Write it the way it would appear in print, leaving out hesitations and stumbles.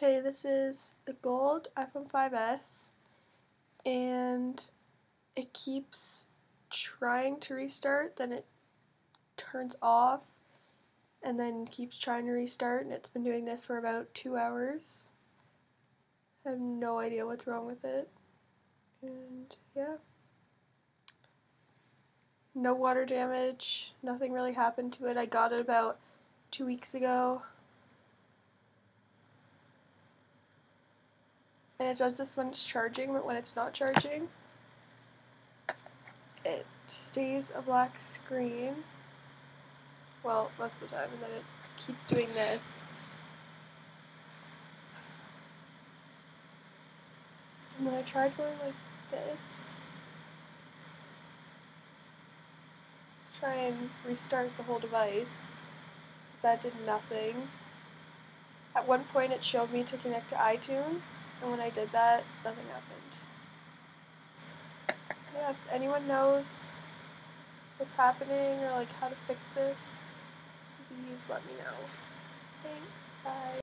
Okay, this is the gold iPhone 5S, and it keeps trying to restart, then it turns off, and then keeps trying to restart, and it's been doing this for about 2 hours. I have no idea what's wrong with it, and yeah. No water damage, nothing really happened to it. I got it about 2 weeks ago. And it does this when it's charging, but when it's not charging, it stays a black screen. Well, most of the time, and then it keeps doing this. And then I tried going like this. Try and restart the whole device. That did nothing. At one point it showed me to connect to iTunes, and when I did that, nothing happened. So yeah, if anyone knows what's happening or like how to fix this, please let me know. Thanks, bye.